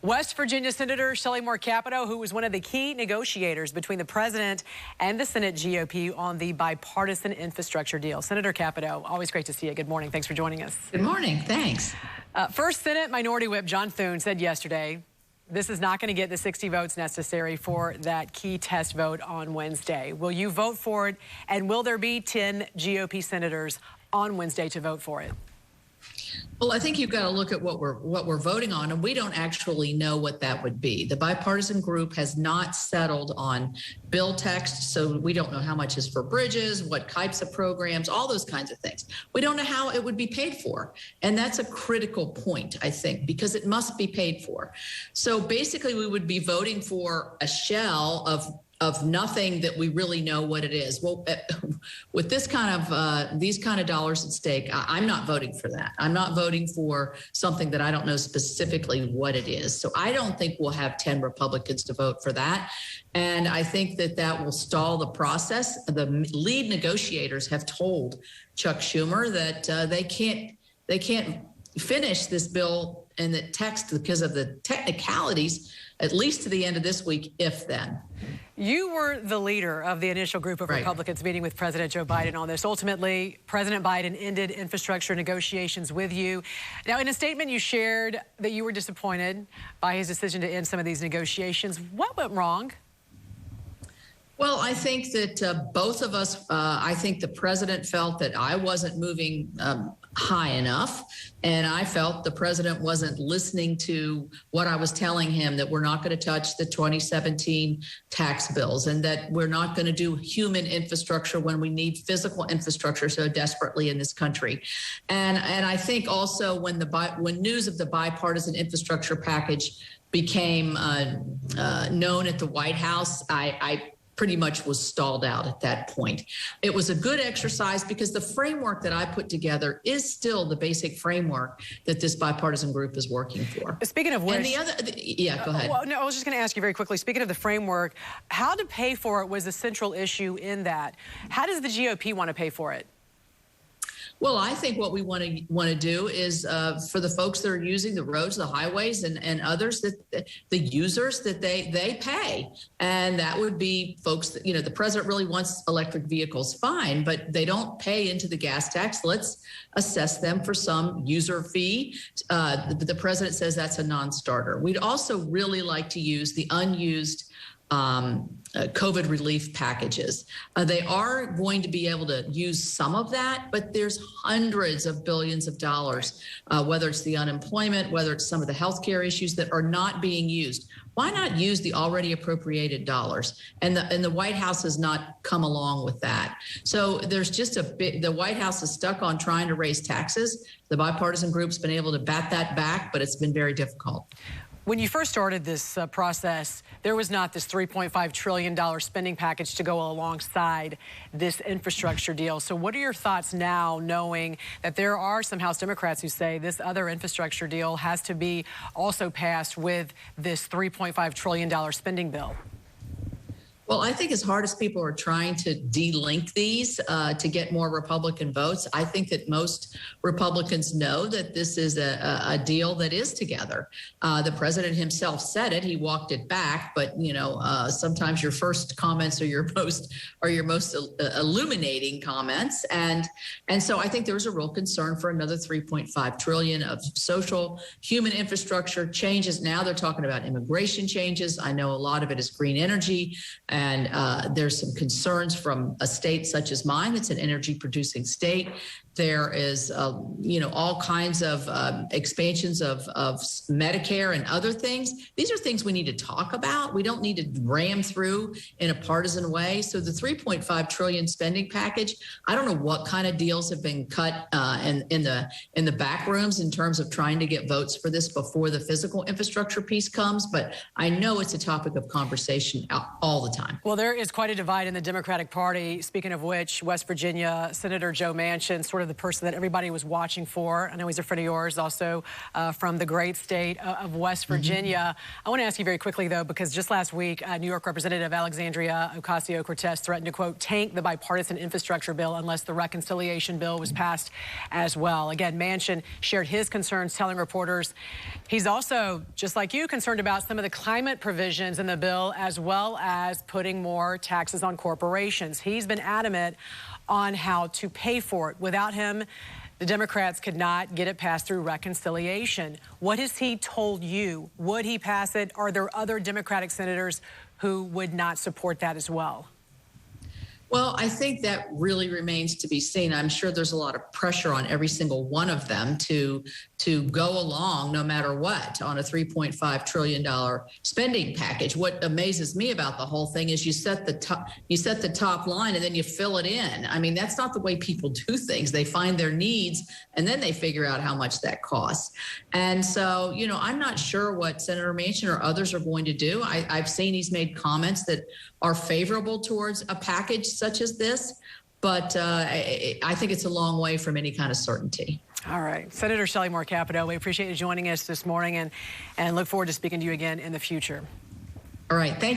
West Virginia Senator Shelley Moore Capito, who was one of the key negotiators between the president and the Senate GOP on the bipartisan infrastructure deal. Senator Capito, always great to see you. Good morning. Thanks for joining us. Good morning. Thanks. First Senate Minority Whip John Thune said yesterday, this is not going to get the 60 votes necessary for that key test vote on Wednesday. Will you vote for it? And will there be 10 GOP senators on Wednesday to vote for it? Well, I think you've got to look at what we're voting on, and we don't actually know what that would be. The bipartisan group has not settled on bill text, so we don't know how much is for bridges, what types of programs, all those kinds of things. We don't know how it would be paid for, and that's a critical point, I think, because it must be paid for. So basically, we would be voting for a shell of nothing that we really know what it is. Well, with this kind of these kind of dollars at stake, I'm not voting for that. I'm not voting for something that I don't know specifically what it is. So I don't think we'll have 10 Republicans to vote for that. And I think that will stall the process. The lead negotiators have told Chuck Schumer that they can't finish this bill in the text because of the technicalities, at least to the end of this week, if then. You were the leader of the initial group of Republicans meeting with President Joe Biden on this. Ultimately, President Biden ended infrastructure negotiations with you. Now, in a statement you shared that you were disappointed by his decision to end some of these negotiations. What went wrong? Well, I think that both of us, I think the president felt that I wasn't moving high enough, and I felt the president wasn't listening to what I was telling him, that we're not going to touch the 2017 tax bills and that we're not going to do human infrastructure when we need physical infrastructure so desperately in this country. And I think also when news of the bipartisan infrastructure package became known at the White House, I pretty much was stalled out at that point. It was a good exercise because the framework that I put together is still the basic framework that this bipartisan group is working for. Speaking of which, and yeah, go ahead. Well, no, I was just going to ask you very quickly. Speaking of the framework, how to pay for it was a central issue in that. How does the GOP want to pay for it? Well, I think what we want to do is for the folks that are using the roads, the highways, and others, that the users, that they pay, and that would be folks that, the president really wants electric vehicles, fine, but they don't pay into the gas tax. Let's assess them for some user fee. The president says that's a non-starter. We'd also really like to use the unused COVID relief packages. They are going to be able to use some of that, but there's hundreds of billions of dollars, whether it's the unemployment, whether it's some of the healthcare issues that are not being used. Why not use the already appropriated dollars? And the White House has not come along with that. So there's just the White House is stuck on trying to raise taxes. The bipartisan group's been able to bat that back, but it's been very difficult. When you first started this process, there was not this $3.5 trillion spending package to go alongside this infrastructure deal. So what are your thoughts now, knowing that there are some House Democrats who say this other infrastructure deal has to be also passed with this $3.5 trillion spending bill? Well, I think as hard as people are trying to de-link these to get more Republican votes, I think that most Republicans know that this is a deal that is together. The president himself said it. He walked it back. But, sometimes your first comments are your most illuminating comments. And so I think there's a real concern for another $3.5 trillion of social human infrastructure changes. Now they're talking about immigration changes. I know a lot of it is green energy. And there's some concerns from a state such as mine that's an energy producing state. There is, all kinds of expansions of Medicare and other things. These are things we need to talk about. We don't need to ram through in a partisan way. So the $3.5 trillion spending package, I don't know what kind of deals have been cut in the back rooms in terms of trying to get votes for this before the physical infrastructure piece comes. But I know it's a topic of conversation all the time. Well, there is quite a divide in the Democratic Party. Speaking of which, West Virginia Senator Joe Manchin sort sort of the person that everybody was watching for. I know he's a friend of yours, also from the great state of West Virginia. I want to ask you very quickly, though, because just last week, New York Representative Alexandria Ocasio-Cortez threatened to, quote, tank the bipartisan infrastructure bill unless the reconciliation bill was passed as well. Again, Manchin shared his concerns, telling reporters he's also, just like you, concerned about some of the climate provisions in the bill, as well as putting more taxes on corporations. He's been adamant on how to pay for it. Without him, the Democrats could not get it passed through reconciliation. What has he told you? Would he pass it? Are there other Democratic senators who would not support that as well? Well, I think that really remains to be seen. I'm sure there's a lot of pressure on every single one of them to go along no matter what on a $3.5 trillion spending package. What amazes me about the whole thing is you set the top line and then you fill it in. I mean, that's not the way people do things. They find their needs and then they figure out how much that costs. And so, you know, I'm not sure what Senator Manchin or others are going to do. I've seen he's made comments that are favorable towards a package such as this, but I think it's a long way from any kind of certainty. All right. Senator Shelley Moore Capito, we appreciate you joining us this morning and look forward to speaking to you again in the future. All right. Thank you.